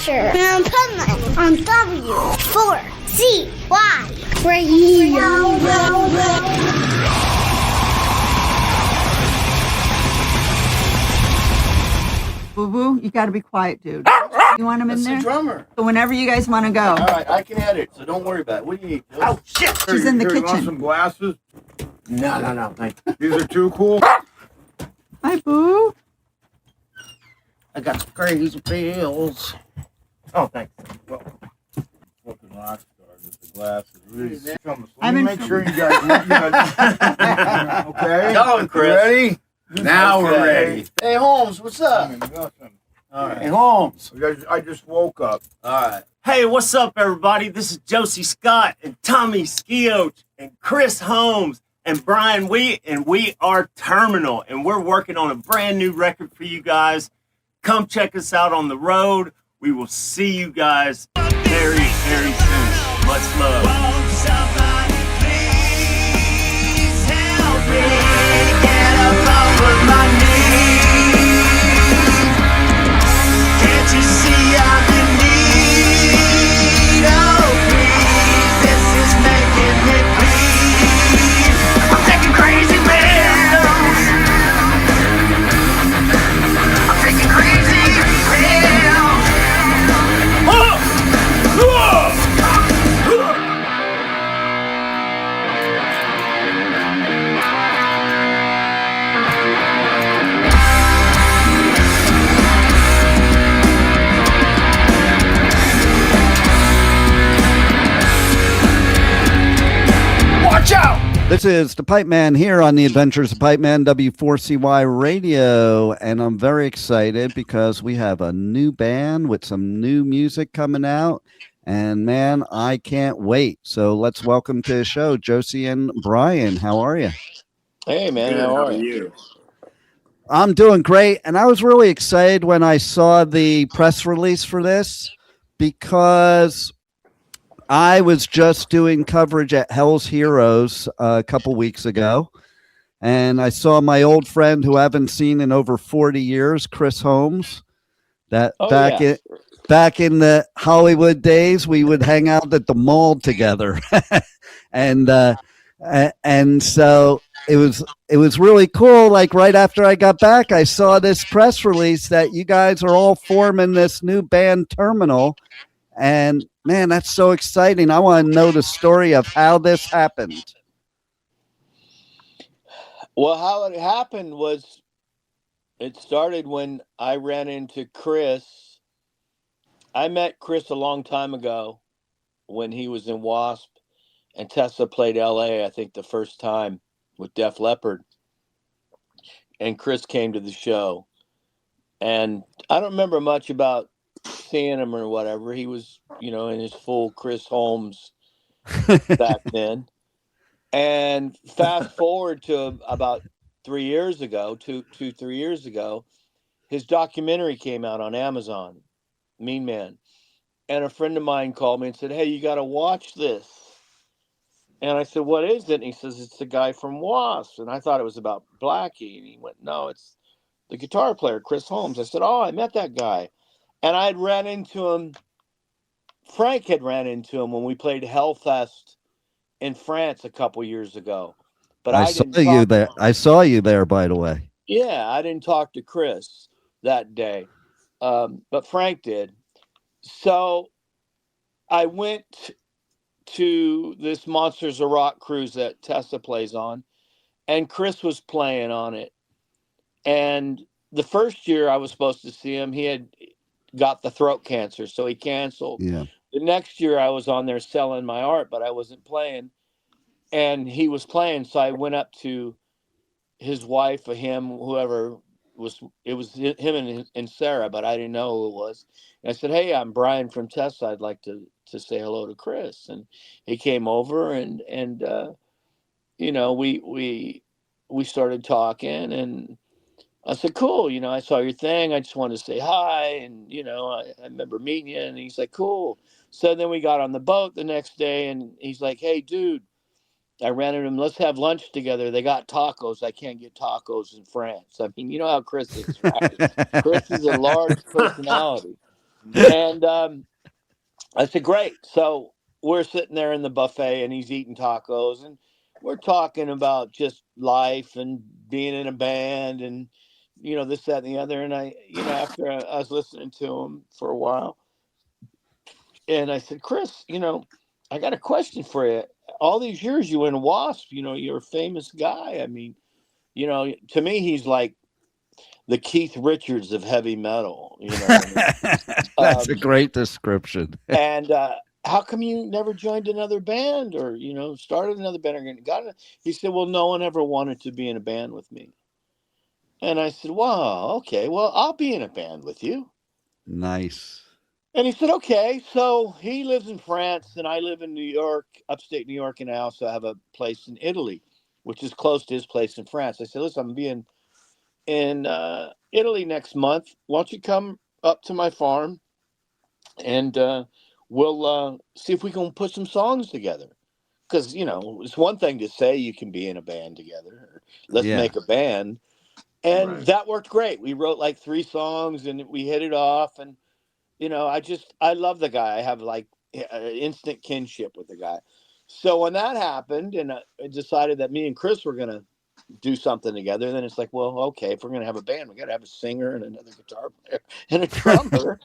Adventures of Pipeman on W4CY Radio. Boo Boo, you got to be quiet, dude. You want him in there? The drummer. So whenever you guys want to go. All right, I can edit, so don't worry about it. What do you need? Oh, shit! She's in the You want kitchen. some glasses? No. Thank you. These are too cool. Hi, Boo. I got some crazy pills. Oh, thanks. Well, fucking rock stars with the glasses. Really, let I'm me in make sure you guys okay? Tell him, Chris. Ready? Now we're ready. Hey, Holmes, what's up? All right. Hey, Holmes. I just woke up. All right. Hey, what's up, everybody? This is Josey Scott and Tommy Skeoch and Chris Holmes and Brian Wheat, and we are Terminal, and we're working on a brand new record for you guys. Come check us out on the road. We will see you guys very, very soon. Much love. Won't somebody please help me get up over my knees? Can't you see I'm in need? Oh, please, this is making me bleed. I'm taking crazy pills. I'm taking crazy pills. Watch out! This is the Pipeman here on the Adventures of Pipeman, W4CY Radio, and I'm very excited because we have a new band with some new music coming out, and man, I can't wait. So let's welcome to the show, Josey and Brian. How are you? Hey, man. Good, How are you? I'm doing great, and I was really excited when I saw the press release for this because I was just doing coverage at Hell's Heroes a couple weeks ago, and I saw my old friend who I haven't seen in over 40 years, Chris Holmes. Back in the Hollywood days, we would hang out at the mall together, and so it was really cool. Like right after I got back, I saw this press release that you guys are all forming this new band, Terminal. And man, that's so exciting. I want to know the story of how this happened. Well, how it happened was it started when I ran into Chris. I met Chris a long time ago when he was in W.A.S.P. and Tessa played L.A., I think the first time with Def Leppard. And Chris came to the show. And I don't remember much about seeing him or whatever. He was, in his full Chris Holmes back then. And fast forward to about 3 years ago, 3 years ago, his documentary came out on Amazon, Mean Man. And a friend of mine called me and said, hey, you got to watch this. And I said, what is it? And he says, it's the guy from W.A.S.P. And I thought it was about Blackie. And he went, no, it's the guitar player, Chris Holmes. I said, oh, I met that guy. And I'd ran into him. Frank had ran into him when we played Hellfest in France a couple years ago. But I saw you there. I saw you there, by the way. Yeah, I didn't talk to Chris that day, but Frank did. So I went to this Monsters of Rock cruise that Tessa plays on, and Chris was playing on it. And the first year I was supposed to see him, he had got the throat cancer, so he canceled. Yeah. The next year I was on there selling my art, but I wasn't playing, and he was playing. So I went up to his wife or him, whoever was, it was him and Sarah, but I didn't know who it was. And I said, hey, I'm Brian from Tessa. I'd like to say hello to Chris. And he came over and we started talking, and I said, cool. I saw your thing. I just wanted to say hi. And, I remember meeting you. And he's like, cool. So then we got on the boat the next day, and he's like, hey, dude, I ran into him. Let's have lunch together. They got tacos. I can't get tacos in France. I mean, you know how Chris is, right? Chris is a large personality. And I said, great. So we're sitting there in the buffet and he's eating tacos and we're talking about just life and being in a band and, this, that, and the other. And after I was listening to him for a while and I said, Chris, I got a question for you. All these years you were in W.A.S.P, you're a famous guy. I mean, to me, he's like the Keith Richards of heavy metal, That's a great description. And how come you never joined another band or, started another band or got it? He said, well, no one ever wanted to be in a band with me. And I said, wow, okay, well, I'll be in a band with you. Nice. And he said, okay. So he lives in France and I live in New York, upstate New York. And I also have a place in Italy, which is close to his place in France. I said, listen, I'm being in Italy next month. Why don't you come up to my farm and we'll see if we can put some songs together. Because, it's one thing to say you can be in a band together. Let's make a band. And that worked great. We wrote like 3 songs and we hit it off. And, I love the guy. I have like instant kinship with the guy. So when that happened and I decided that me and Chris were going to do something together, then it's like, well, okay, if we're going to have a band, we got to have a singer and another guitar player and a drummer.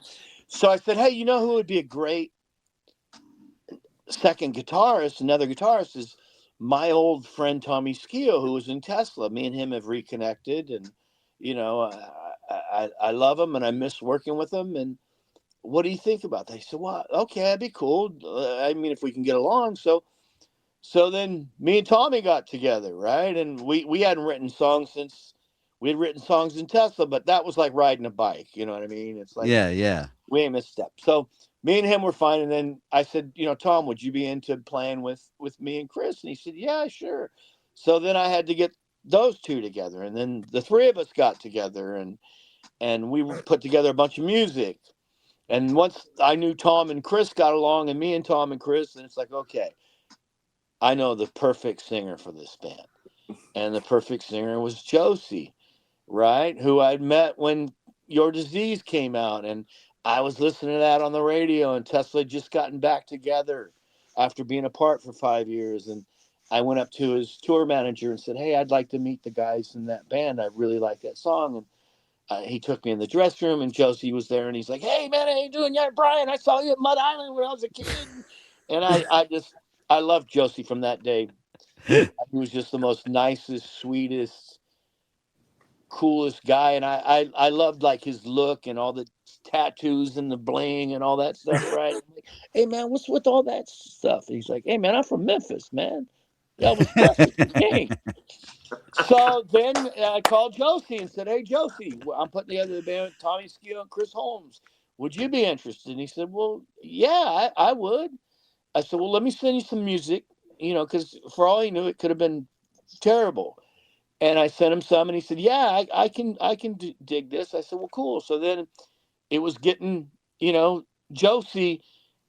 So I said, hey, who would be a great second guitarist, another guitarist, is my old friend Tommy Skeoch, who was in Tesla. Me and him have reconnected, and I love him and I miss working with him. And what do you think about that? He said, well, okay, that'd be cool. I mean, if we can get along. So then me and Tommy got together, right? And we hadn't written songs since we had written songs in Tesla, but that was like riding a bike. You know what I mean? It's like, yeah. We ain't misstep. So me and him were fine. And then I said, Tom, would you be into playing with me and Chris? And he said, yeah, sure. So then I had to get those 2 together. And then the 3 of us got together and we put together a bunch of music. And once I knew Tom and Chris got along and me and Tom and Chris, and it's like, okay, I know the perfect singer for this band. And the perfect singer was Josey, right? Who I'd met when Your Disease came out. And I was listening to that on the radio, and Tesla had just gotten back together after being apart for 5 years. And I went up to his tour manager and said, hey, I'd like to meet the guys in that band. I really like that song. And he took me in the dressing room, and Josey was there, and he's like, hey, man, how you doing? Yeah, Brian, I saw you at Mud Island when I was a kid. And I loved Josey from that day. He was just the most nicest, sweetest, coolest guy. And I loved like his look and all the tattoos and the bling and all that stuff, right? Like, hey, man, what's with all that stuff? And he's like, hey, man, I'm from Memphis, man. Elvis Presley, king. So then I called Josey and said, hey, Josey, I'm putting together the band with Tommy Skeoch and Chris Holmes. Would you be interested? And he said, well, yeah, I would. I said, well, let me send you some music, because for all he knew, it could have been terrible. And I sent him some, and he said, yeah, I can dig this. I said, well, cool. So then it was getting, Josey,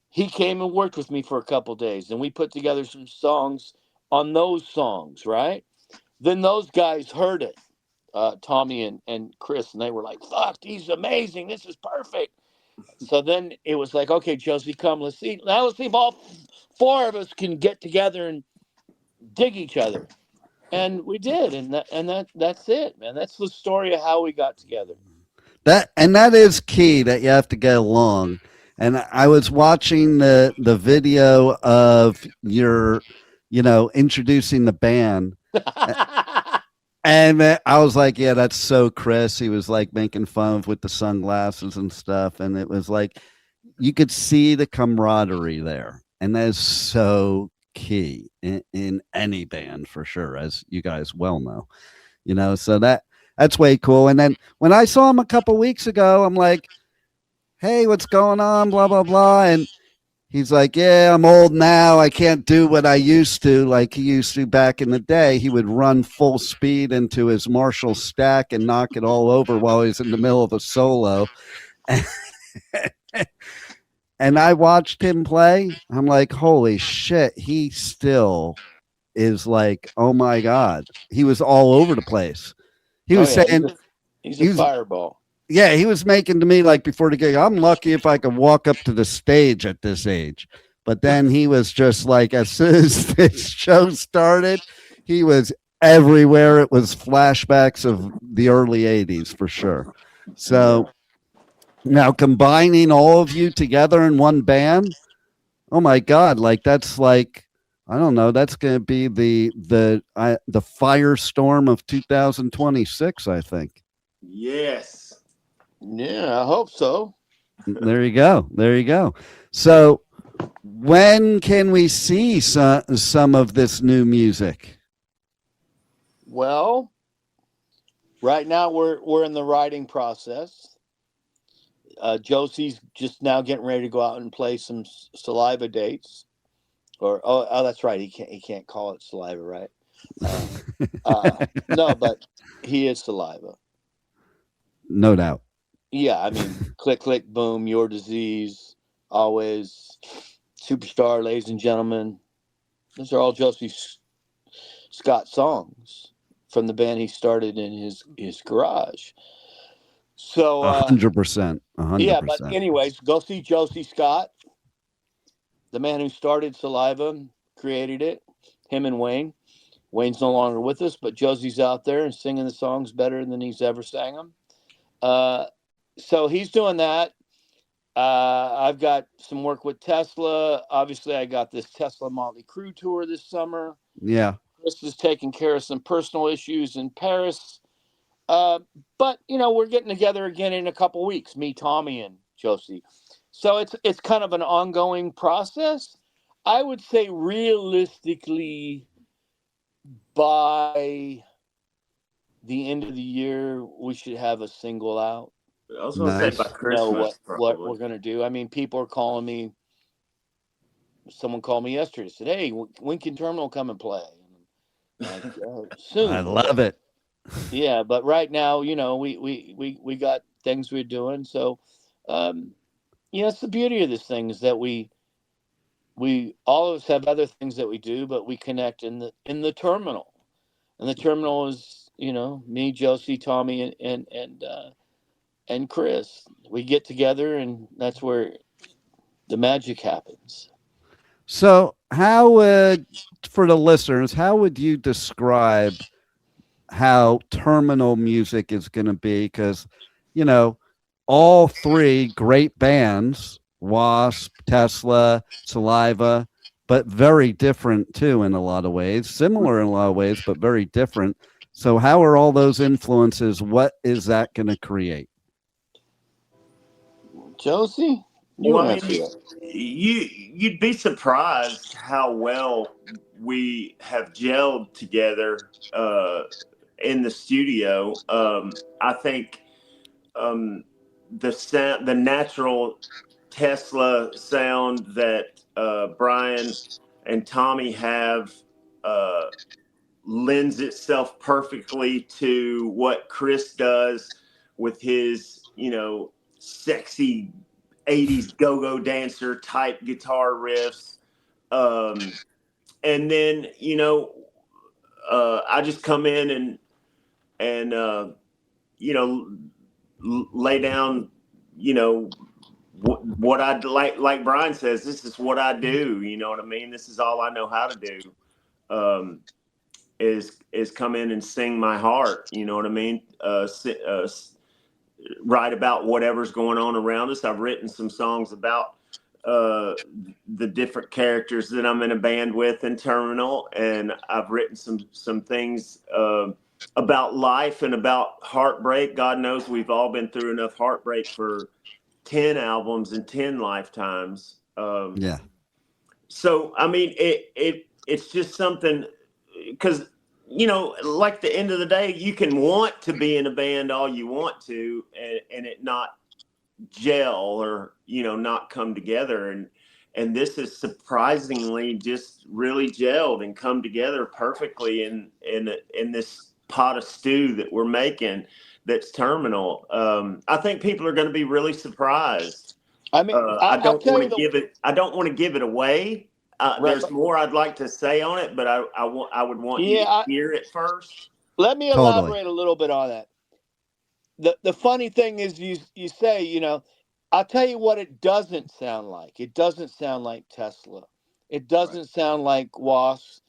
he came and worked with me for a couple of days, and we put together some songs on those songs, right? Then those guys heard it, Tommy and Chris, and they were like, fuck, he's amazing. This is perfect. So then it was like, okay, Josey, come, let's see if all 4 of us can get together and dig each other. And we did, and that's it, man. That's the story of how we got together. That is key, that you have to get along. And I was watching the video of your, introducing the band. And I was like, yeah, that's so Chris. He was like making fun of with the sunglasses and stuff. And it was like, you could see the camaraderie there. And that is so key in any band for sure, as you guys well know, so that's way cool. And then when I saw him a couple weeks ago, I'm like, hey, what's going on? Blah, blah, blah. And he's like, yeah, I'm old now. I can't do what I used to, like he used to back in the day. He would run full speed into his Marshall stack and knock it all over while he's in the middle of a solo. And I watched him play. I'm like, holy shit, he still is like, oh my God. He was all over the place. He was saying he's a fireball. Yeah, he was making to me like before the gig, I'm lucky if I could walk up to the stage at this age. But then he was just like, as soon as this show started, he was everywhere. It was flashbacks of the early 80s for sure. So now combining all of you together in one band, oh my God, like that's like, I don't know, that's going to be the firestorm of 2026, I think. Yes. Yeah, I hope so. There you go. There you go. So, when can we see some of this new music? Well, right now we're in the writing process. Josey's just now getting ready to go out and play some Saliva dates. Oh, that's right. He can't call it Saliva, right? No, but he is Saliva. No doubt. Yeah, I mean, click, click, boom, your disease, always, superstar, ladies and gentlemen. Those are all Josey Scott songs from the band he started in his garage. So 100%. yeah, but 100%. anyways, go see Josey Scott, the man who started Saliva, created it. Him and Wayne. Wayne's no longer with us, but Josey's out there and singing the songs better than he's ever sang them. So he's doing that. I've got some work with Tesla. Obviously, I got this Tesla Motley Crue tour this summer. Yeah. Chris is taking care of some personal issues in Paris. But we're getting together again in a couple weeks. Me, Tommy, and Josey. So it's kind of an ongoing process. I would say realistically, by the end of the year, we should have a single out. I was going to say by Christmas. What we're going to do. I mean, people are calling me. Someone called me yesterday. Said, "Hey, when can Terminal come and play?" Like, soon. I love it. Yeah, but right now, we got things we're doing. So, it's the beauty of this thing is that we all of us have other things that we do, but we connect in the terminal, and the terminal is me, Josey, Tommy, and Chris. We get together, and that's where the magic happens. So, how would, for the listeners, how would you describe how terminal music is going to be? Because, all three great bands, W.A.S.P, Tesla, Saliva, but very different too in a lot of ways, similar in a lot of ways, but very different. So, how are all those influences? What is that going to create? Josey? You'd be surprised how well we have gelled together in the studio. I think the natural Tesla sound that Brian and Tommy have lends itself perfectly to what Chris does with his, sexy 80s go-go dancer type guitar riffs. And then, I just come in and lay down, what I'd like Brian says, this is what I do. You know what I mean? This is all I know how to do. Is come in and sing my heart. You know what I mean? Write about whatever's going on around us. I've written some songs about the different characters that I'm in a band with in Terminal, and I've written some things about life and about heartbreak. God knows we've all been through enough heartbreak for 10 albums and 10 lifetimes. Yeah. So I mean, it's just something, because like the end of the day, you can want to be in a band all you want to, and it not gel or not come together, and this is surprisingly just really gelled and come together perfectly in this pot of stew that we're making that's Terminal. I think people are going to be really surprised. I mean, I don't want to give it away. There's more I'd like to say on it, but I would want you to hear it first. Let me elaborate a little bit on that. the funny thing is you say, I'll tell you what it doesn't sound like. It doesn't sound like Tesla. It doesn't sound like W.A.S.P.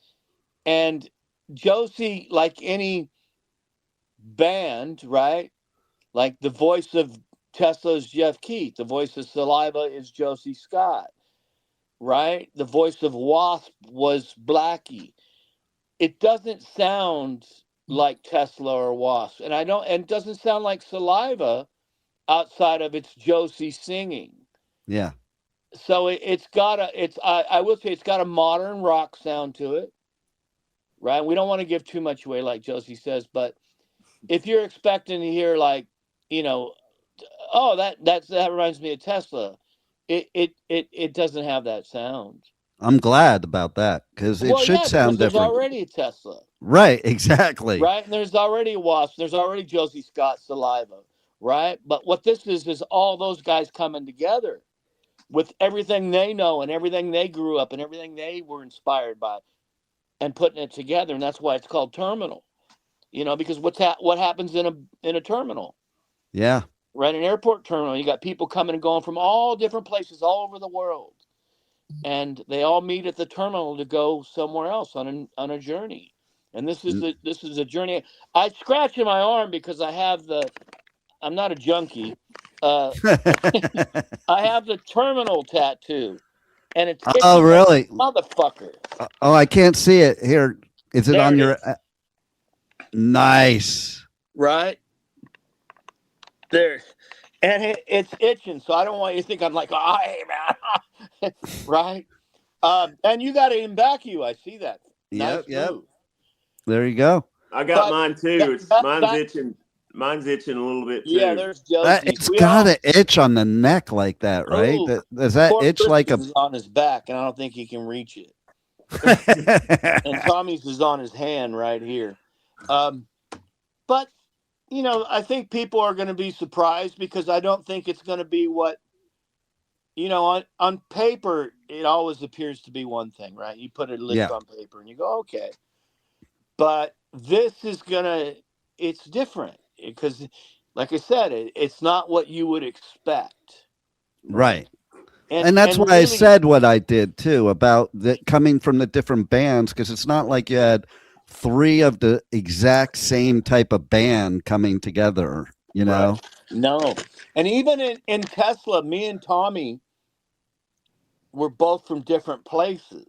And Josey, like any band, right? Like the voice of Tesla is Jeff Keith. The voice of Saliva is Josey Scott, right? The voice of W.A.S.P. was Blackie. It doesn't sound like Tesla or W.A.S.P. And it doesn't sound like Saliva outside of its Josey singing. Yeah. So I will say it's got a modern rock sound to it, right? We don't want to give too much away, like Josey says, but if you're expecting to hear like, oh, that reminds me of Tesla, it doesn't have that sound. I'm glad about that because it should sound there's different. already a Tesla. Right, exactly. Right, and there's already a W.A.S.P. There's already Josey Scott, Saliva, right? But what this is all those guys coming together with everything they know and everything they grew up and everything they were inspired by and putting it together. And that's why it's called Terminal, because what happens in a terminal? Yeah. Right, an airport terminal. You got people coming and going from all different places all over the world. And they all meet at the terminal to go somewhere else on a journey. And this is a journey. I scratch in my arm because I'm not a junkie. I have the terminal tattoo, and it's oh, really? Motherfucker. Oh, I can't see it here. Is it there on it your? Is. Nice. Right there, and it's itching. So I don't want you to think I'm like, oh, hey man, right? And you got it in back of you. I see that. Nice Yep. move. There you go. I got mine too. Mine's itching. Mine's itching a little bit too. Yeah, there's Josey. It's got an itch on the neck like that, right? Does that itch like a? On his back, and I don't think he can reach it. And Tommy's is on his hand right here. But I think people are going to be surprised because I don't think it's going to be what. On paper, it always appears to be one thing, right? You put a list on paper and you go, okay. But this is it's different because, like I said, it's not what you would expect. Right. And that's why I said what I did too about coming from the different bands, because it's not like you had 3 of the exact same type of band coming together, Right. No. And even in Tesla, me and Tommy were both from different places.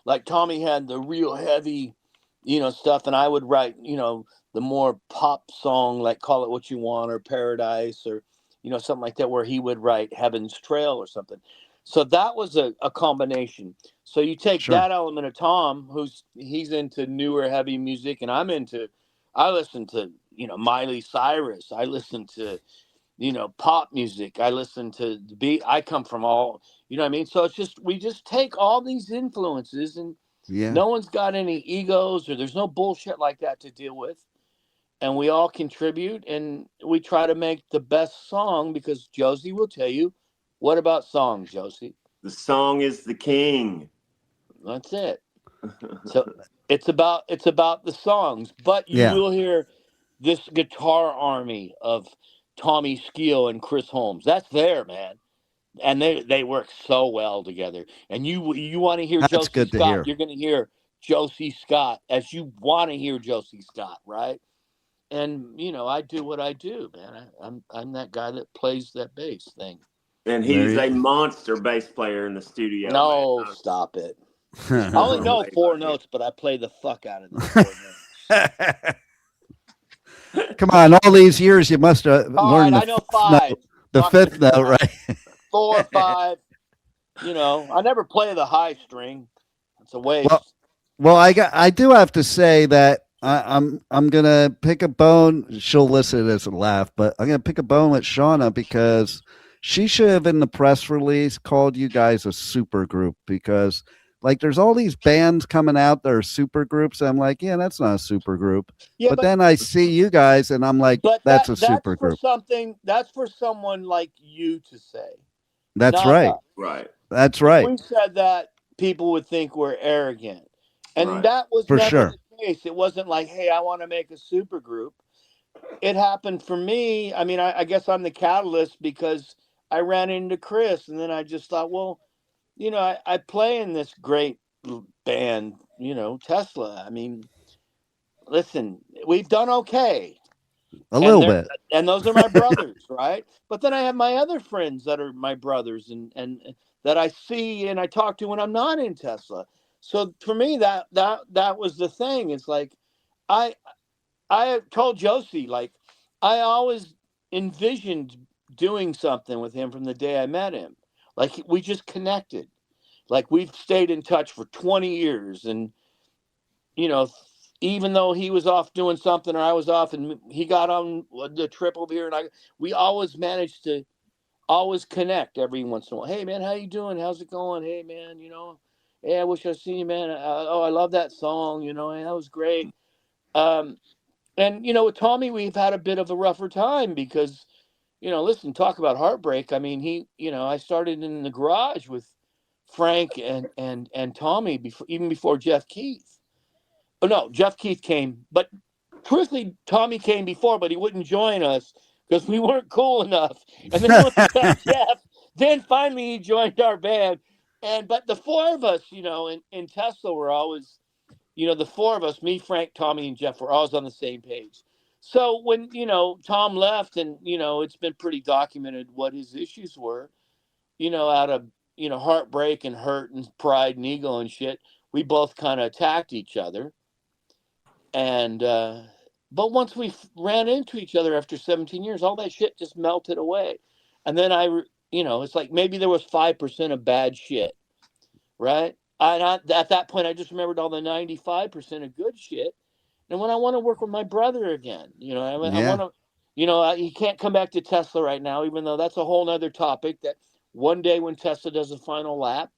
Like Tommy had the real heavy, stuff, and I would write, the more pop song, like Call It What You Want or Paradise or, something like that, where he would write Heaven's Trail or something. So that was a combination. So you take that element of Tom, he's into newer heavy music, and I listen to, Miley Cyrus. I listen to, pop music. I listen to the beat. I come from all, you know what I mean? So we just take all these influences and no one's got any egos or there's no bullshit like that to deal with. And we all contribute and we try to make the best song because Josey will tell you, what about songs, Josey? The song is the king. That's it. So it's about the songs, but you will hear this guitar army of Tommy Skeoch and Chris Holmes. That's there, man. And they work so well together. And you want to hear Josey Scott, you're going to hear Josey Scott as you want to hear Josey Scott, right? And I do what I do, man. I'm that guy that plays that bass thing. And he's a monster bass player in the studio. No, stop it. I only know 4 notes, but I play the fuck out of them 4 notes. Come on, all these years you must have learned I know 5. The 5th note, right? 4, 5. I never play the high string. It's a waste. Well, I do have to say that I'm gonna pick a bone. She'll listen as a laugh, but I'm gonna pick a bone with Shauna because she should have in the press release called you guys a super group because like there's all these bands coming out that are super groups. I'm like, yeah, that's not a super group. Yeah, but then I see you guys and I'm like, that's a super group. That's for someone like you to say. That's right. Right. That's right. If we said that, people would think we're arrogant. And that was for never sure the case. It wasn't like, hey, I want to make a super group. it happened for me. I mean, I guess I'm the catalyst because I ran into Chris, and then I just thought, well, I play in this great band, Tesla. I mean, listen, we've done okay. A And little they're bit. and those are my brothers, right? But then I have my other friends that are my brothers and that I see and I talk to when I'm not in Tesla. So for me, that was the thing. It's like I I told Josey, like, I always envisioned doing something with him from the day I met him. Like, we just connected. Like, we've stayed in touch for 20 years. And, you know, even though he was off doing something or I was off and he got on the trip over here, and we always managed to always connect every once in a while. Hey, man, how you doing? How's it going? Hey, man, hey, I wish I'd seen you, man. Oh, I love that song. Hey, that was great. Um, and with Tommy, we've had a bit of a rougher time because, listen, talk about heartbreak. I mean, I started in the garage with Frank and Tommy even before Jeff Keith. Oh no, Jeff Keith came, but truthfully, Tommy came before, but he wouldn't join us because we weren't cool enough. And then once we got Jeff, then finally he joined our band. But the four of us, in Tesla, were always, the four of us, me, Frank, Tommy, and Jeff, were always on the same page. So when, Tom left and, it's been pretty documented what his issues were, out of, heartbreak and hurt and pride and ego and shit, we both kind of attacked each other. And, but once we ran into each other after 17 years, all that shit just melted away. And then it's like maybe there was 5% of bad shit, right? At that point, I just remembered all the 95% of good shit. And when I want to work with my brother again, I want to, he can't come back to Tesla right now, even though that's a whole nother topic that one day when Tesla does a final lap,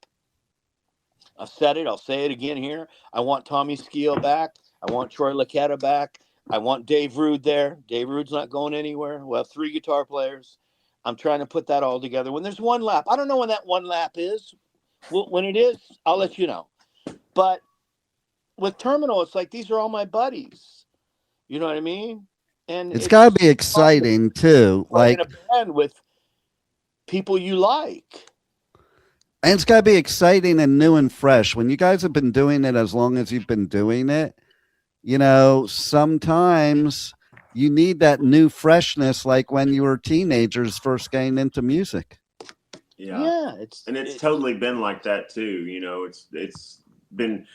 I've said it, I'll say it again here. I want Tommy Skeoch back. I want Troy Laketta back. I want Dave Rude there. Dave Rude's not going anywhere. We'll have 3 guitar players. I'm trying to put that all together. When there's one lap, I don't know when that one lap is. When it is, I'll let you know. But with Terminal, it's like these are all my buddies. You know what I mean? And It's got to be exciting too. Like in a band with people you like. And it's got to be exciting and new and fresh. When you guys have been doing it as long as you've been doing it, sometimes you need that new freshness, like when you were teenagers first getting into music. Yeah, it's totally been like that too. It's been,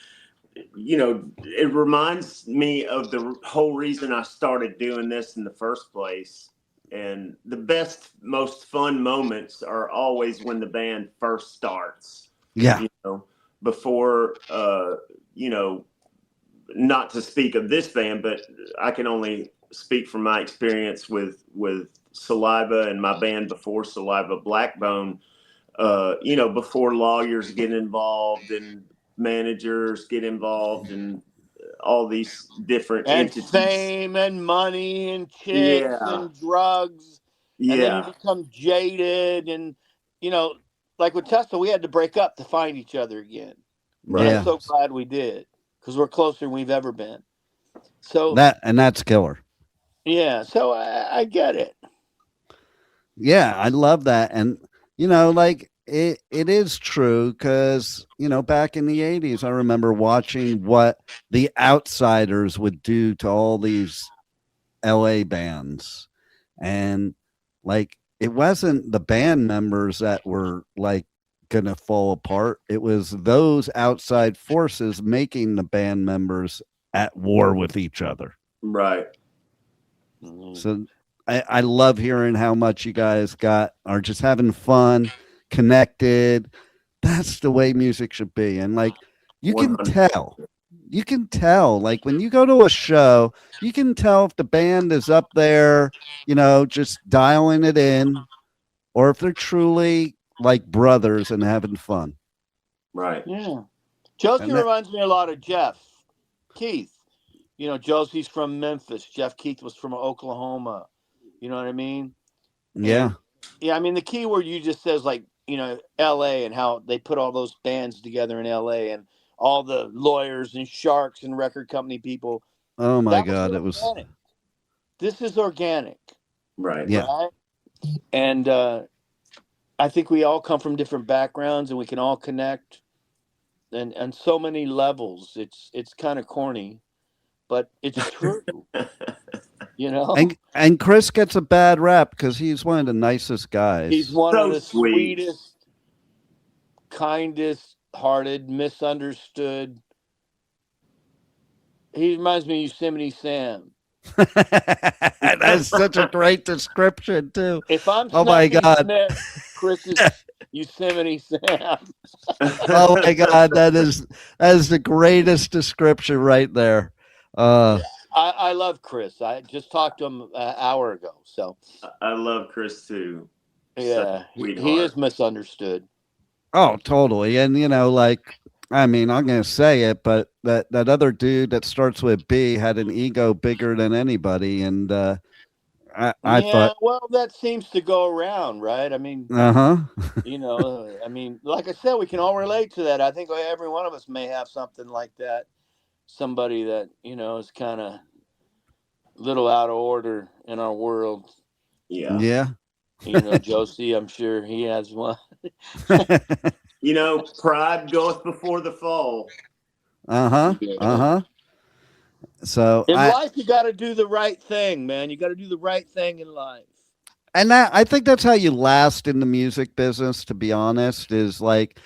it reminds me of the whole reason I started doing this in the first place. And the best, most fun moments are always when the band first starts. Yeah. Before, not to speak of this band, but I can only speak from my experience with Saliva and my band before Saliva, Blackbone. Before lawyers get involved and managers get involved and all these different and entities. Fame and money and chicks and drugs. And then you become jaded. And, like with Tesla, we had to break up to find each other again. Right. And I'm so glad we did because we're closer than we've ever been. So that's killer. Yeah. So I get it. Yeah, I love that. And, like it is true because, back in the 80s, I remember watching what the Outsiders would do to all these LA bands. And like, it wasn't the band members that were like going to fall apart. It was those outside forces making the band members at war with each other. Right. So I love hearing how much you guys are just having fun, connected. That's the way music should be. And like, you can tell, like when you go to a show, you can tell if the band is up there, just dialing it in, or if they're truly like brothers and having fun. Right. Yeah. Josey reminds me a lot of Jeff Keith. Josey's from Memphis. Jeff Keith was from Oklahoma. You know what I mean? Yeah. I mean, the key word you just says like, LA and how they put all those bands together in LA and all the lawyers and sharks and record company people. Oh my God. It was this is organic, Right. Yeah. right? And I think we all come from different backgrounds, and we can all connect, and so many levels. It's kind of corny, but it's true. You know, And Chris gets a bad rap because he's one of the nicest guys. he's one of So the sweet. sweetest, kindest hearted, misunderstood. He reminds me of Yosemite Sam. That's such a great description too. If I'm Oh my Snappy God. Smith, Chris is Yosemite Sam. Oh my God, that is the greatest description right there. I love Chris. I just talked to him an hour ago. So I love Chris too. yeah, he Sweetheart. is misunderstood. Oh, totally. And like, I mean, I'm gonna say it, but that other dude that starts with B had an ego bigger than anybody, and I Yeah, thought, well, that seems to go around, right? I mean, you know, I mean, like I said, we can all relate to that. I think every one of us may have something like that. Somebody that, you know, is kind of little out of order in our world. Yeah. yeah. You know, Josey, I'm sure he has one. You know, pride goeth before the fall. So In life, you got to do the right thing, man. You got to do the right thing in life. and that I think that's how you last in the music business, to be honest, is like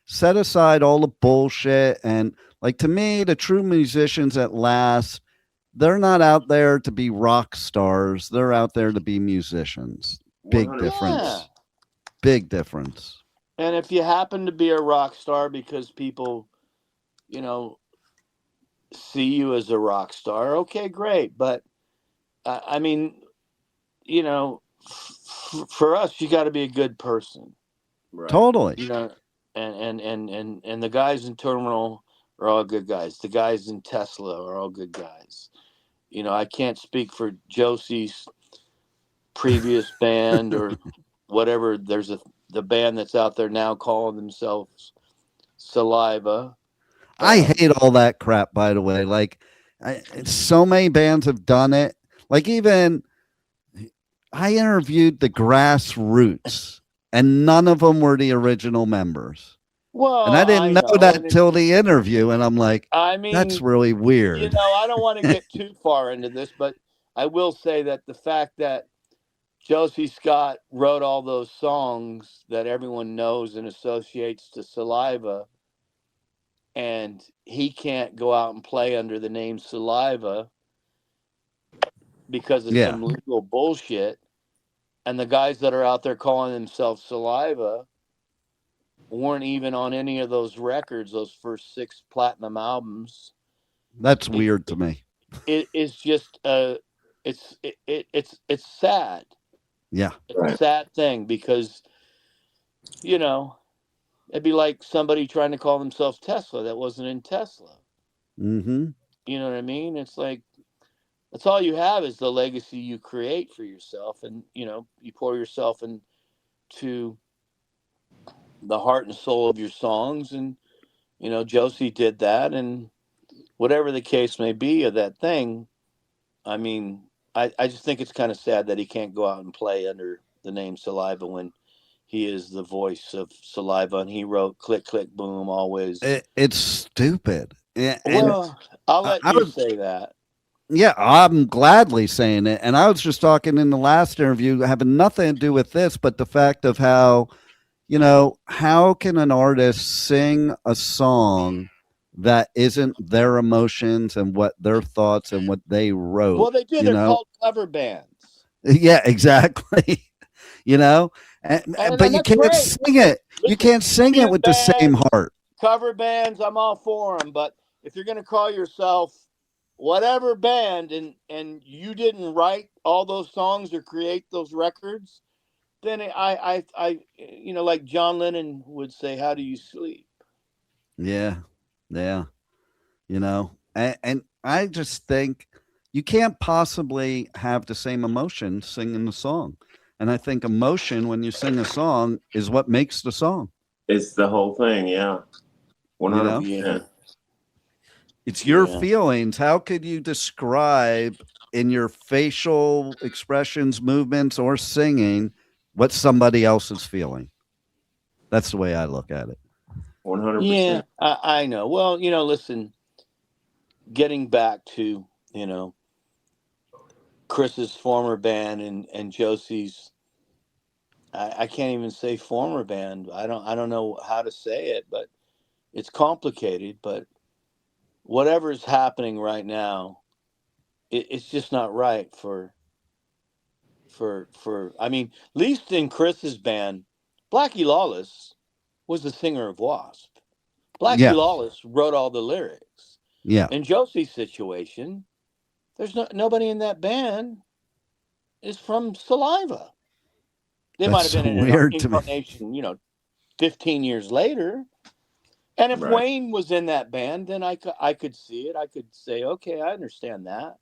set aside all the bullshit. And like, to me, the true musicians that last, they're not out there to be rock stars. They're out there to be musicians. Big 100%. difference. Yeah. Big difference. And if you happen to be a rock star because people, you know, see you as a rock star, okay, great. But I mean, you know, for us, you got to be a good person. Right. Totally. You know, and the guys in Terminal are all good guys. The guys in Tesla are all good guys. You know, I can't speak for Josey's previous band or whatever. There's the band that's out there now calling themselves Saliva. I hate all that crap, by the way. Like, so many bands have done it. Like, even I interviewed the Grassroots, and none of them were the original members. Well, And I didn't know and that till the interview. And I'm like, I mean, that's really weird. you know, I don't want to get too far into this, but I will say that the fact that Josey Scott wrote all those songs that everyone knows and associates to Saliva, and he can't go out and play under the name Saliva because of some legal bullshit. And the guys that are out there calling themselves Saliva weren't even on any of those records, those first 6 platinum albums. That's weird to me. It is just it's sad. Yeah. It's a sad thing because, you know, it'd be like somebody trying to call themselves Tesla that wasn't in Tesla. Mm-hmm. You know what I mean? It's like, that's all you have is the legacy you create for yourself. And, you know, you pour yourself into the heart and soul of your songs. And, you know, Josey did that. And whatever the case may be of that thing, I mean, I just think it's kind of sad that he can't go out and play under the name Saliva when he is the voice of Saliva, and he wrote Click, Click, Boom, always. It's stupid. Yeah, well, I'll let you say that. Yeah, I'm gladly saying it. And I was just talking in the last interview, having nothing to do with this, but the fact of how, you know, how can an artist sing a song that isn't their emotions and what their thoughts and what they wrote? Well, they do. They're called cover bands. Yeah, exactly. You know, but you can't sing it. You can't sing it with the same heart. Cover bands, I'm all for them. But if you're going to call yourself whatever band and you didn't write all those songs or create those records, then I you know, like John Lennon would say, how do you sleep? Yeah. You know, and I just think you can't possibly have the same emotion singing the song. And I think emotion when you sing a song is what makes the song. It's the whole thing, yeah. 100%. It's your feelings. How could you describe in your facial expressions, movements, or singing what somebody else is feeling. That's the way I look at it. 100%. Yeah, I know. Well, listen, getting back to, Chris's former band and Josey's, I can't even say former band. I don't know how to say it, but it's complicated. But whatever's happening right now, it's just not right for I mean, at least in Chris's band, Blackie Lawless was the singer of W.A.S.P. Blackie Yeah. Lawless wrote all the lyrics. Yeah. In Josey's situation, there's nobody in that band is from Saliva. They might have That's been in weird an to me. incarnation, 15 years later. And if Right. Wayne was in that band, then I could see it. I could say, okay, I understand that.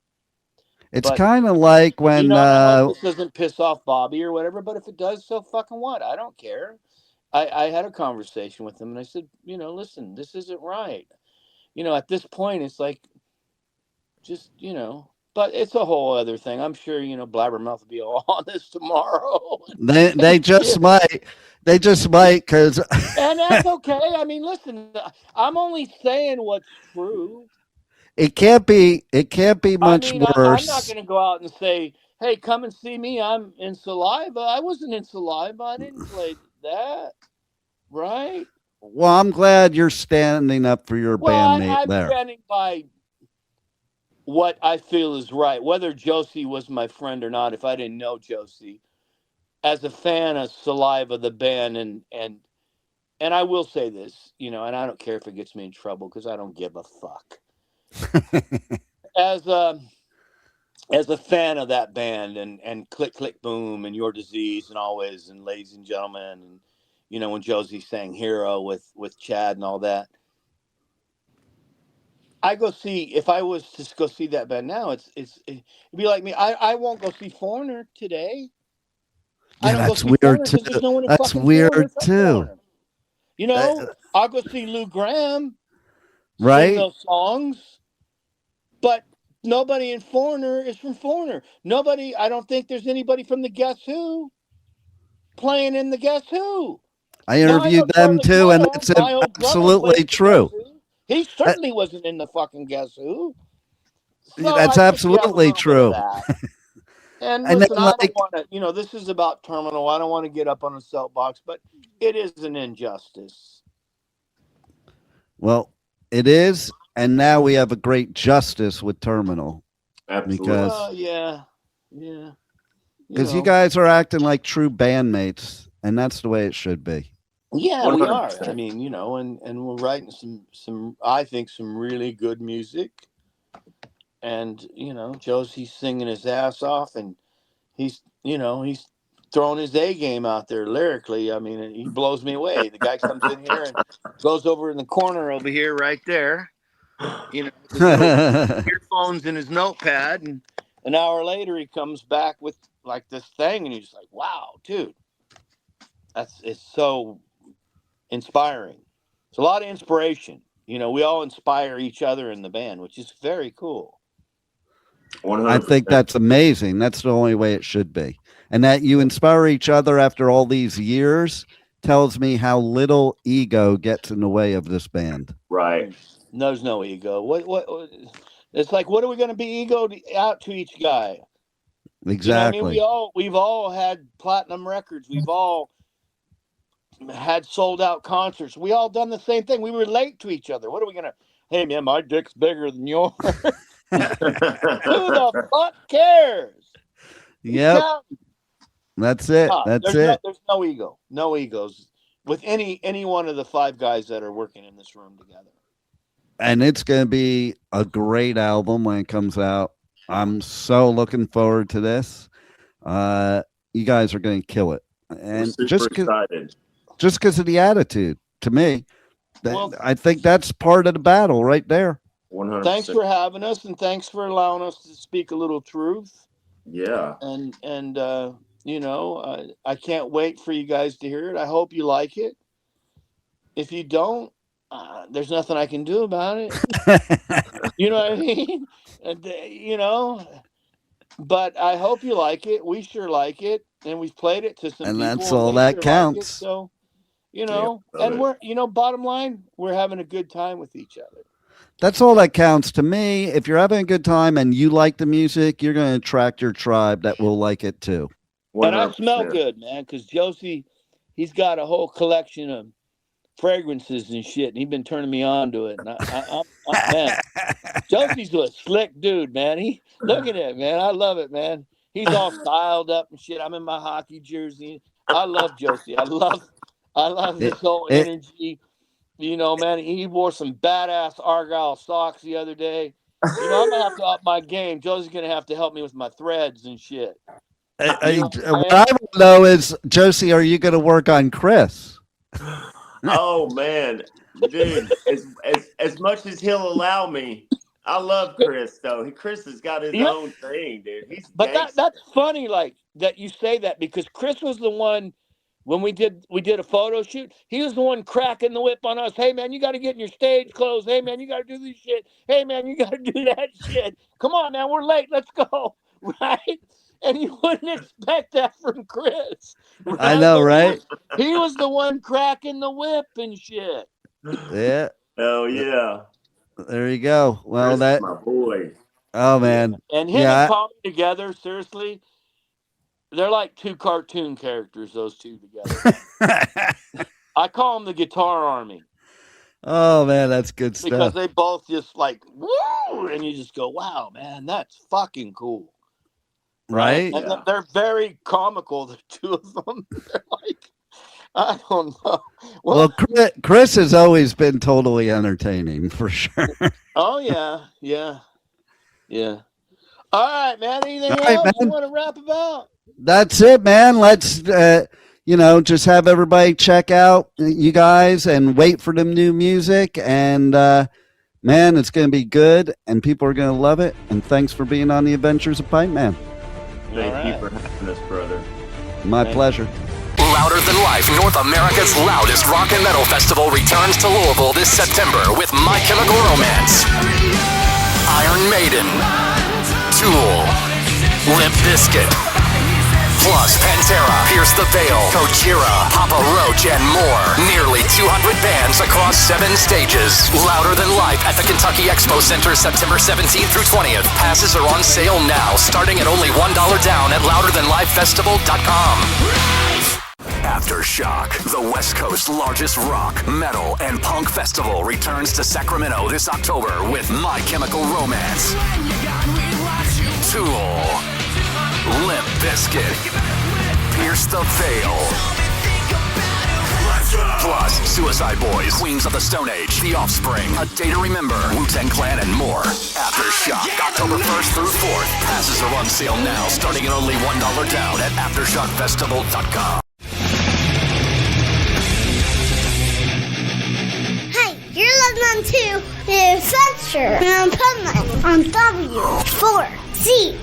It's But, kind of like when I hope this doesn't piss off Bobby or whatever, but if it does, so fucking what? I don't care. I had a conversation with him and I said, listen, this isn't right. At this point, it's like, just, but it's a whole other thing. I'm sure, Blabbermouth will be all on this tomorrow. they just might. They just might, because And that's okay. I mean, listen, I'm only saying what's true. it can't be much I'm worse. not going to go out and say, hey, come and see me. I'm in Saliva. I wasn't in Saliva. I didn't play that. Right? Well, I'm glad you're standing up for your bandmate I'm there. standing by what I feel is right. Whether Josey was my friend or not, if I didn't know Josey, as a fan of Saliva, the band, and I will say this, and I don't care if it gets me in trouble because I don't give a fuck. As a fan of that band and Click Click Boom and Your Disease and Always and Ladies and Gentlemen and when Josey sang Hero with Chad and all that, if I was to go see that band now, it'd be like me. I won't go see Foreigner today. Yeah, I don't that's go see Foreigner weird too. because there's no one in That's fucking weird Foreigner from too. Foreigner. I'll go see Lou Graham sing Right? those songs, but nobody in Foreigner is from Foreigner. I don't think there's anybody from the Guess Who playing in the Guess Who. I Now, I know interviewed them Charlie too, and Cole, it's my old drummer, absolutely played in the true. Guess Who. He certainly wasn't in the fucking Guess Who. So That's I think you have a absolutely little bit of true. that. And And then, listen, I don't like, want to, this is about Terminal. I don't want to get up on a soapbox, but it is an injustice. well, it is, and now we have a great justice with Terminal. Absolutely. Because Yeah. because you guys are acting like true bandmates, and that's the way it should be. Yeah, we are. 100%. I mean, and we're writing some I think some really good music. And, Josey's singing his ass off and he's throwing his A game out there lyrically. I mean, he blows me away. The guy comes in here and goes over in the corner over here right there, with his little earphones in his notepad, and an hour later he comes back with like this thing and you're just like, wow, dude. It's so inspiring. It's a lot of inspiration. We all inspire each other in the band, which is very cool. 100%. I think that's amazing. That's the only way it should be. And that you inspire each other after all these years tells me how little ego gets in the way of this band. Right. There's no ego. What it's like, what are we going to be egoed out to each guy? Exactly. We've all had platinum records. We've all had sold out concerts. We all done the same thing. We relate to each other. What are we going to, hey man, my dick's bigger than yours. Who the fuck cares? Yep. That's it. That's it. There's no ego. No egos with any one of the five guys that are working in this room together. And it's going to be a great album when it comes out. I'm so looking forward to this. You guys are going to kill it. And super excited. Just because of the attitude, to me, I think that's part of the battle right there. 100%. Thanks for having us, and thanks for allowing us to speak a little truth. Yeah. And I can't wait for you guys to hear it. I hope you like it. If you don't, there's nothing I can do about it. You know what I mean? And, But I hope you like it. We sure like it, and we've played it to some And people. that's all they that sure counts. Like it, so, love and it. we're, bottom line, we're having a good time with each other. That's all that counts to me. If you're having a good time and you like the music, you're going to attract your tribe that will like it too. And I smell 100%. good, man, because Josey, he's got a whole collection of fragrances and shit, and he's been turning me on to it. And man, Josey's a slick dude, man. Look at it, man. I love it, man. He's all styled up and shit. I'm in my hockey jersey. I love Josey. I love his whole energy. Man, he wore some badass Argyle socks the other day. I'm gonna have to up my game. Josey's gonna have to help me with my threads and shit. What I want to know is, Josey, are you going to work on Chris? Oh man, dude! As much as he'll allow me, I love Chris though. Chris has got his own thing, dude. He's that's funny, like that you say that, because Chris was the one when we did a photo shoot. He was the one cracking the whip on us. Hey man, you got to get in your stage clothes. Hey man, you got to do this shit. Hey man, you got to do that shit. Come on, man, we're late. Let's go, right? And you wouldn't expect that from Chris. Right? I know, right? He was the one cracking the whip and shit. Yeah. Oh yeah. There you go. Well, Chris is my boy. Oh man. And him and Tommy together, seriously, they're like two cartoon characters. Those two together. I call them the Guitar Army. Oh man, that's good stuff. Because they both just like woo, and you just go, wow, man, that's fucking cool. Right? And they're very comical, the two of them. They're like, I don't know. Well, Chris has always been totally entertaining, for sure. Oh, yeah. All right, man. Anything else you want to wrap about? That's it, man. Let's, just have everybody check out you guys and wait for them new music. And, man, it's going to be good, and people are going to love it. And thanks for being on the Adventures of Pipeman. Thank you for having us, brother. My pleasure. Louder Than Life, North America's loudest rock and metal festival, returns to Louisville this September with My Chemical Romance, Iron Maiden, Tool, Limp Bizkit, plus Pantera, Pierce the Veil, Gojira, Papa Roach, and more. Nearly 200 bands across 7 stages. Louder Than Life at the Kentucky Expo Center, September 17th through 20th. Passes are on sale now, starting at only $1 down at louderthanlifefestival.com. Aftershock, the West Coast's largest rock, metal, and punk festival, returns to Sacramento this October with My Chemical Romance, Tool, Limp Bizkit, Pierce the Veil, plus Suicide Boys, Queens of the Stone Age, The Offspring, A Day to Remember, Wu-Tang Clan, and more. Aftershock, October 1st through 4th. Passes are on sale now, starting at only $1 down at aftershockfestival.com. Hey, you're listening to The Adventures of Pipeman on W.A.S.P.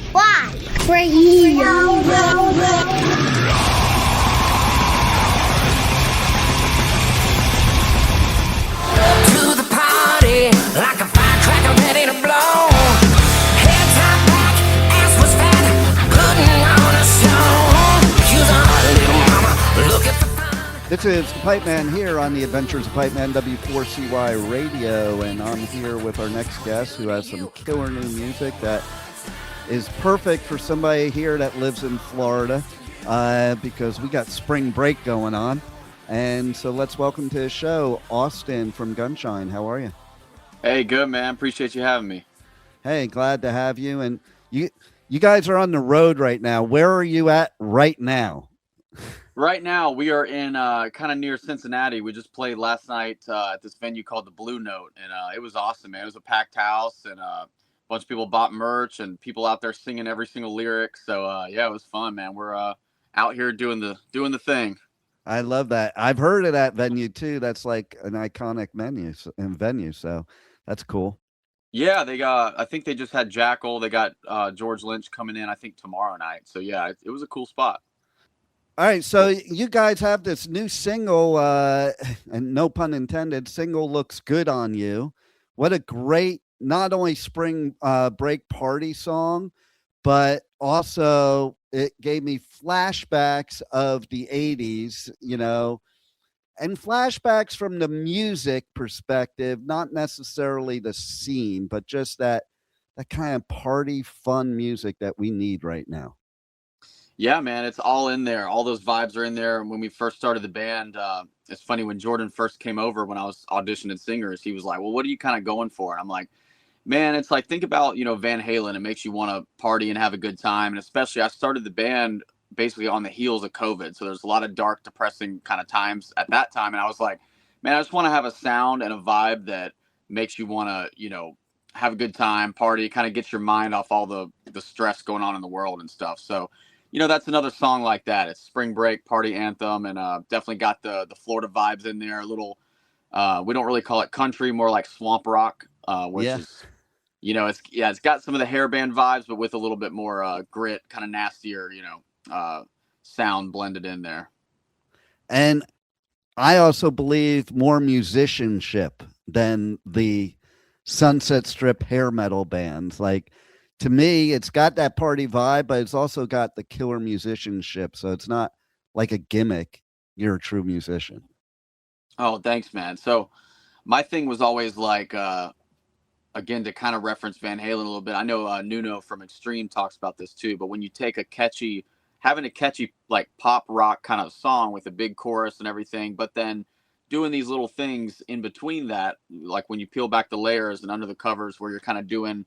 Radio. To the party, like a firecracker ready to blow. Head top back, ass was fat, putting on a show. Use a hot little mama, look at the fun. This is the Pipeman here on the Adventures of Pipeman, W4CY Radio, and I'm here with our next guest who has some killer new music that is perfect for somebody here that lives in Florida, because we got spring break going on. And so let's welcome to the show Austin from Gunshine. How are you? Hey, good, man. Appreciate you having me. Hey, glad to have you. And you guys are on the road right now. Where are you at right now? Right now, we are in kind of near Cincinnati. We just played last night at this venue called the Blue Note, and it was awesome, man. It was a packed house, and a bunch of people bought merch, and people out there singing every single lyric. So yeah, it was fun, man. We're out here doing the thing. I love that. I've heard of that venue too. That's like an iconic venue. So that's cool. Yeah, I think they just had Jackal. They got George Lynch coming in, I think, tomorrow night. So yeah, it was a cool spot. All right, so you guys have this new single, and no pun intended, single looks good on you. What a great, not only spring break party song, but also it gave me flashbacks of the 80s, and flashbacks from the music perspective, not necessarily the scene, but just that kind of party fun music that we need right now. Yeah, man, it's all in there. All those vibes are in there. And when we first started the band, it's funny, when Jordan first came over, when I was auditioning singers, he was like, well, what are you kind of going for? And I'm like, man, it's like, think about, Van Halen. It makes you want to party and have a good time. And especially, I started the band basically on the heels of COVID. So there's a lot of dark, depressing kind of times at that time. And I was like, man, I just want to have a sound and a vibe that makes you want to, have a good time, party, kind of get your mind off all the stress going on in the world and stuff. So, that's another song like that. It's spring break party anthem, and definitely got the Florida vibes in there. A little, we don't really call it country, more like swamp rock, which is, it's got some of the hairband vibes, but with a little bit more grit, kind of nastier, sound blended in there. And I also believe more musicianship than the Sunset Strip hair metal bands. Like, to me, it's got that party vibe, but it's also got the killer musicianship. So it's not like a gimmick. You're a true musician. Oh, thanks, man. So my thing was always like, again, to kind of reference Van Halen a little bit. I know Nuno from Extreme talks about this too, but when you take having a catchy like pop rock kind of song with a big chorus and everything, but then doing these little things in between that, like when you peel back the layers and under the covers where you're kind of doing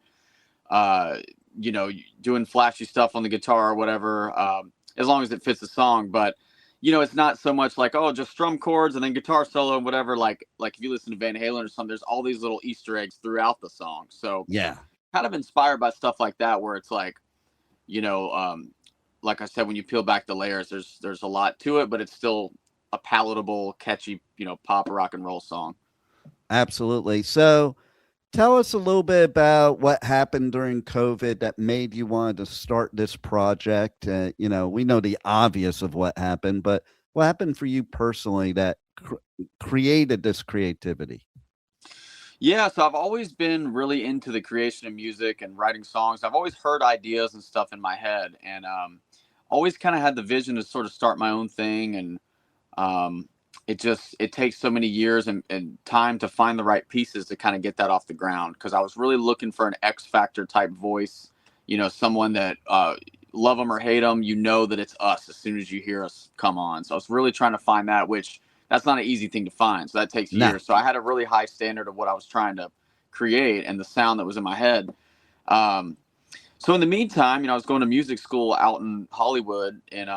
doing flashy stuff on the guitar or whatever, as long as it fits the song. But it's not so much like, oh, just strum chords and then guitar solo and whatever. Like if you listen to Van Halen or something, there's all these little Easter eggs throughout the song. So yeah, kind of inspired by stuff like that, where it's like, like I said, when you peel back the layers, there's a lot to it, but it's still a palatable, catchy, pop rock and roll song. Absolutely. So tell us a little bit about what happened during COVID that made you want to start this project. We know the obvious of what happened, but what happened for you personally that created this creativity? Yeah, so I've always been really into the creation of music and writing songs. I've always heard ideas and stuff in my head, and always kind of had the vision to sort of start my own thing. And it takes so many years and time to find the right pieces to kind of get that off the ground. Because I was really looking for an X Factor type voice, someone that love them or hate them, that it's us as soon as you hear us come on. So I was really trying to find that, which that's not an easy thing to find. So that takes years. So I had a really high standard of what I was trying to create and the sound that was in my head. So in the meantime, I was going to music school out in Hollywood in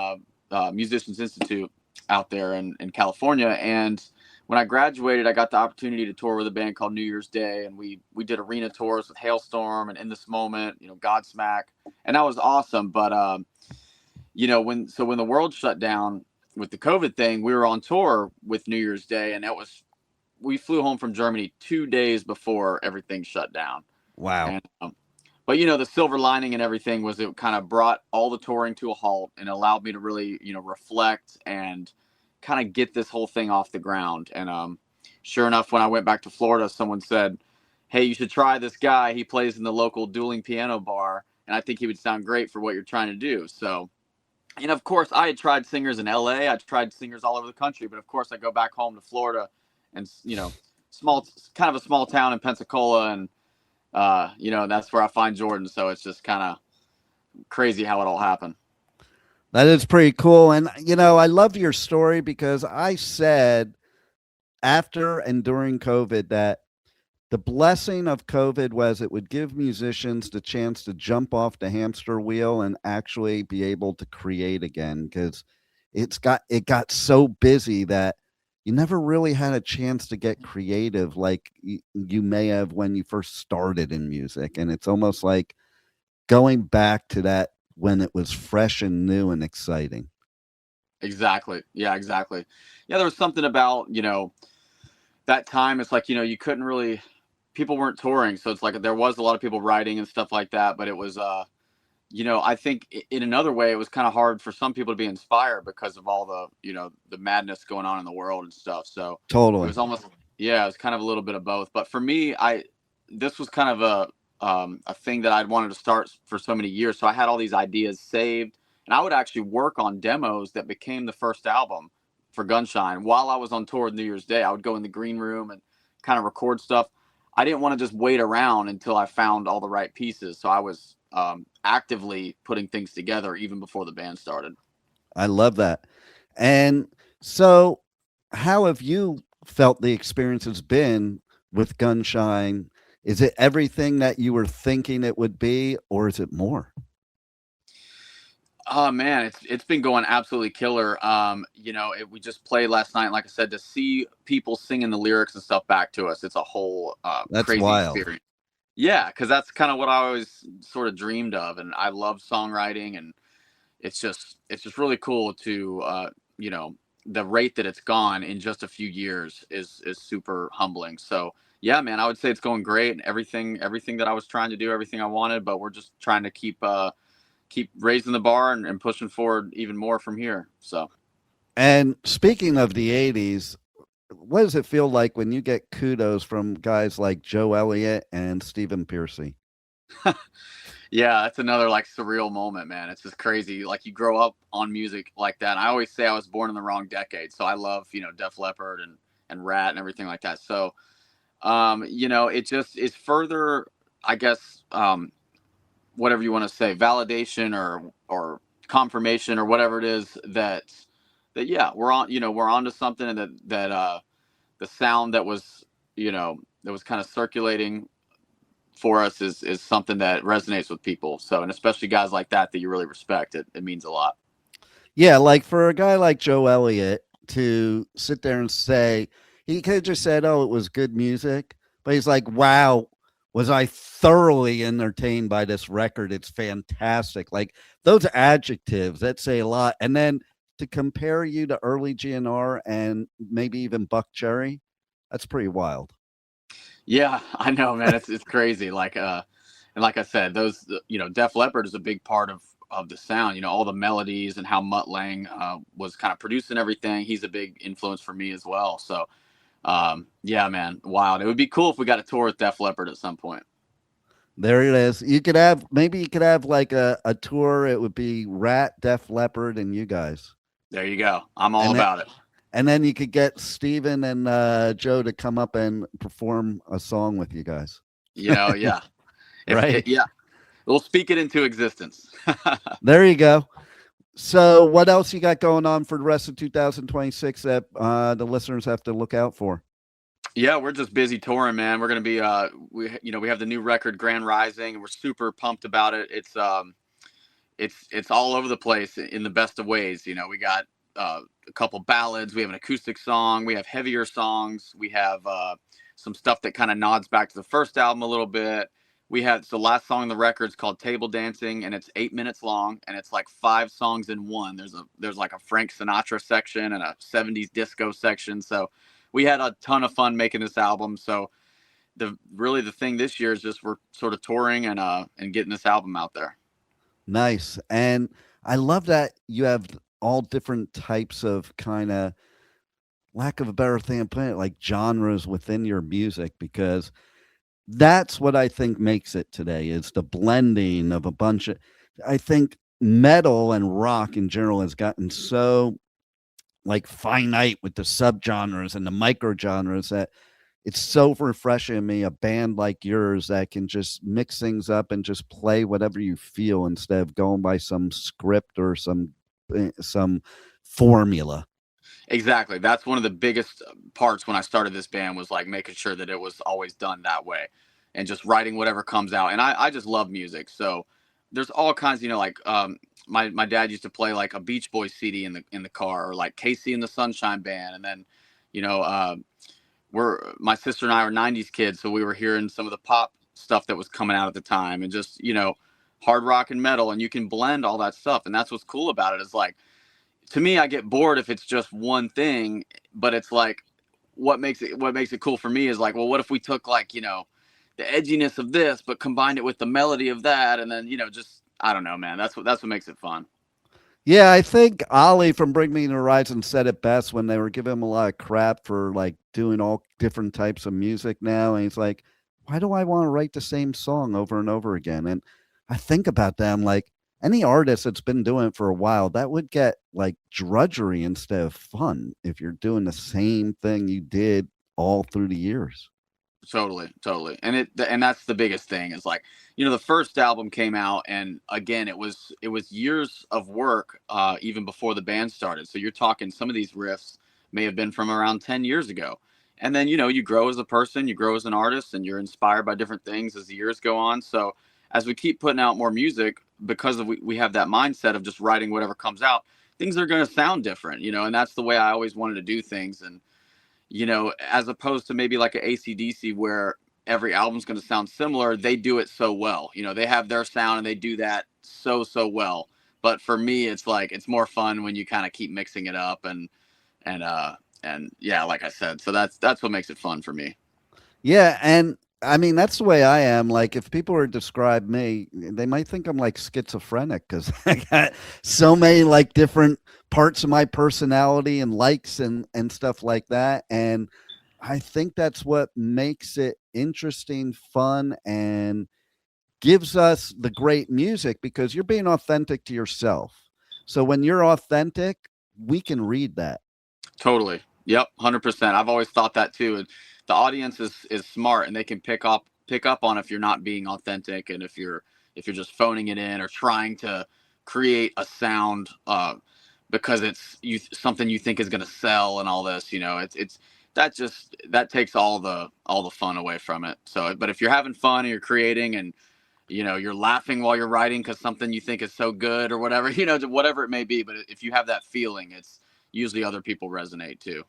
Musicians Institute out there in California. And when I graduated, I got the opportunity to tour with a band called New Year's Day. And we did arena tours with Hailstorm and In This Moment, Godsmack. And that was awesome. But, when the world shut down with the COVID thing, we were on tour with New Year's Day. And we flew home from Germany 2 days before everything shut down. Wow. And, but, the silver lining and everything was it kind of brought all the touring to a halt and allowed me to really, reflect and kind of get this whole thing off the ground. And sure enough, when I went back to Florida, someone said, hey, you should try this guy. He plays in the local dueling piano bar, and I think he would sound great for what you're trying to do. So, and of course, I had tried singers in LA. I tried singers all over the country. But of course, I go back home to Florida and, kind of a small town in Pensacola. And, that's where I find Jordan. So it's just kind of crazy how it all happened. That is pretty cool. And, I love your story because I said after and during COVID that the blessing of COVID was it would give musicians the chance to jump off the hamster wheel and actually be able to create again, because it got so busy that you never really had a chance to get creative like you may have when you first started in music. And it's almost like going back to that when it was fresh and new and exciting. Exactly. Yeah, exactly. Yeah, there was something about, that time. It's like, you couldn't really, people weren't touring. So it's like there was a lot of people writing and stuff like that. But it was, I think in another way, it was kind of hard for some people to be inspired because of all the, the madness going on in the world and stuff. So totally. It was almost, it was kind of a little bit of both. But for me, this was kind of a thing that I'd wanted to start for so many years. So I had all these ideas saved, and I would actually work on demos that became the first album for Gunshine while I was on tour New Year's Day. I would go in the green room and kind of record stuff. I didn't want to just wait around until I found all the right pieces. So I was actively putting things together even before the band started. I love that. And so, how have you felt the experience has been with Gunshine? Is it everything that you were thinking it would be, or is it more? Oh man, it's been going absolutely killer. We just played last night. Like I said, to see people singing the lyrics and stuff back to us, it's a whole That's crazy wild. experience. Yeah, because that's kind of what I always sort of dreamed of, and I love songwriting, and it's just really cool to the rate that it's gone in just a few years is super humbling. So yeah, man, I would say it's going great, and everything that I was trying to do, everything I wanted, but we're just trying to keep raising the bar and pushing forward even more from here. So, And speaking of the 80s, what does it feel like when you get kudos from guys like Joe Elliott and Stephen Pearcy? yeah, that's another like surreal moment, man. It's just crazy. Like you grow up on music like that. And I always say I was born in the wrong decade. So I love, Def Leppard and Rat and everything like that. So, it just is further, I guess, whatever you want to say, validation or confirmation or whatever it is that yeah, we're onto something, and that the sound that was kind of circulating for us is something that resonates with people. So, and especially guys like that you really respect, it means a lot. Yeah, like for a guy like Joe Elliott to sit there and say, he could have just said, "Oh, it was good music," but he's like, "Wow, was I thoroughly entertained by this record? It's fantastic." Like those adjectives that say a lot. And then to compare you to early GNR and maybe even Buck Cherry, that's pretty wild. Yeah, I know, man. It's crazy. Like, and like I said, those, Def Leppard is a big part of the sound. All the melodies and how Mutt Lange was kind of producing everything. He's a big influence for me as well. So, yeah, man, wild. It would be cool if we got a tour with Def Leppard at some point. There it is. You could have like a tour. It would be Rat, Def Leppard, and you guys. There you go. I'm all about it. And then you could get Steven and Joe to come up and perform a song with you guys. Yeah. Right? Yeah. We'll speak it into existence. There you go. So what else you got going on for the rest of 2026 that the listeners have to look out for? Yeah, we're just busy touring, man. We're going to be we have the new record Grand Rising, and we're super pumped about it. It's all over the place in the best of ways. We got a couple ballads, we have an acoustic song, we have heavier songs, we have some stuff that kind of nods back to the first album a little bit. The last song on the record is called Table Dancing, and it's 8 minutes long, and it's like 5 songs in one. There's like a Frank Sinatra section and a 70s disco section. So we had a ton of fun making this album. So the thing this year is just we're sort of touring and getting this album out there. Nice. And I love that you have all different types of kind of, lack of a better thing to put it, like genres within your music, because that's what I think makes it today, is the blending of a bunch of, I think metal and rock in general has gotten so like finite with the subgenres and the micro genres that it's so refreshing to me, a band like yours that can just mix things up and just play whatever you feel instead of going by some script or some formula. Exactly. That's one of the biggest parts when I started this band, was like making sure that it was always done that way and just writing whatever comes out. And I just love music. So there's all kinds, my dad used to play like a Beach Boys CD in the car, or like Casey and the Sunshine Band. And then, my sister and I are 90s kids. So we were hearing some of the pop stuff that was coming out at the time, and just, hard rock and metal, and you can blend all that stuff. And that's what's cool about it, is like, to me, I get bored if it's just one thing, but it's like, what makes it cool for me is like, well, what if we took like, the edginess of this, but combined it with the melody of that. And then, just, I don't know, man, that's what makes it fun. Yeah, I think Ollie from Bring Me the Horizon said it best when they were giving him a lot of crap for like doing all different types of music now. And he's like, why do I want to write the same song over and over again? And I think about that. I'm like, any artist that's been doing it for a while, that would get like drudgery instead of fun if you're doing the same thing you did all through the years. Totally. And that's the biggest thing is like, the first album came out, and again, it was years of work, even before the band started. So you're talking some of these riffs may have been from around 10 years ago. And then, you grow as a person, you grow as an artist, and you're inspired by different things as the years go on. So as we keep putting out more music, because we have that mindset of just writing whatever comes out, things are going to sound different, and that's the way I always wanted to do things. And, as opposed to maybe like an AC/DC where every album's going to sound similar, they do it so well. They have their sound and they do that so well. But for me, it's like, it's more fun when you kind of keep mixing it up and yeah, like I said, so that's what makes it fun for me. Yeah. And I mean, that's the way I am. Like, if people were to describe me, they might think I'm like schizophrenic because I got so many like different parts of my personality and likes and stuff like that. And I think that's what makes it interesting, fun, and gives us the great music, because you're being authentic to yourself. So when you're authentic, we can read that. Totally. Yep. 100%. I've always thought that too. And the audience is smart, and they can pick up on if you're not being authentic, and if you're just phoning it in or trying to create a sound because it's something you think is going to sell and all this. That takes all the fun away from it. So, but if you're having fun and you're creating, and you're laughing while you're writing because something you think is so good or whatever, whatever it may be, but if you have that feeling, it's usually other people resonate too.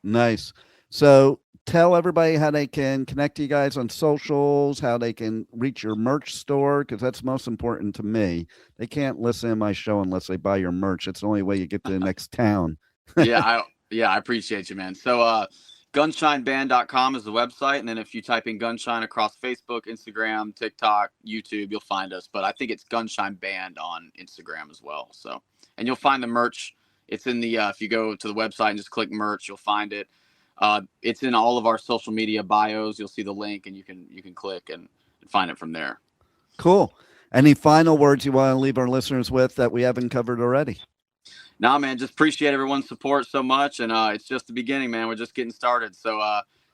Nice. So tell everybody how they can connect to you guys on socials, how they can reach your merch store, because that's most important to me. They can't listen to my show unless they buy your merch. It's the only way you get to the next town. I appreciate you, man. So gunshineband.com is the website, and then if you type in Gunshine across Facebook, Instagram, TikTok, YouTube, you'll find us. But I think it's Gunshine Band on Instagram as well. So, and you'll find the merch. It's in the if you go to the website and just click merch, you'll find it. It's in all of our social media bios. You'll see the link, and you can click and find it from there. Cool. Any final words you want to leave our listeners with that we haven't covered already? Nah, man, just appreciate everyone's support so much. And it's just the beginning, man. We're just getting started. So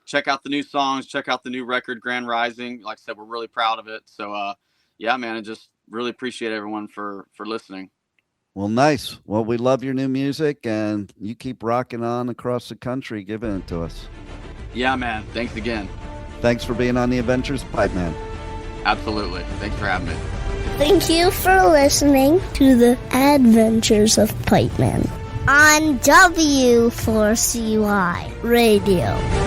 check out the new songs. Check out the new record, Grand Rising. Like I said, we're really proud of it. So, yeah, man, I just really appreciate everyone for listening. Well, nice. Well, we love your new music, and you keep rocking on across the country, giving it to us. Yeah, man. Thanks again. Thanks for being on the Adventures of Pipeman. Absolutely. Thanks for having me. Thank you for listening to the Adventures of Pipeman on W4CY Radio.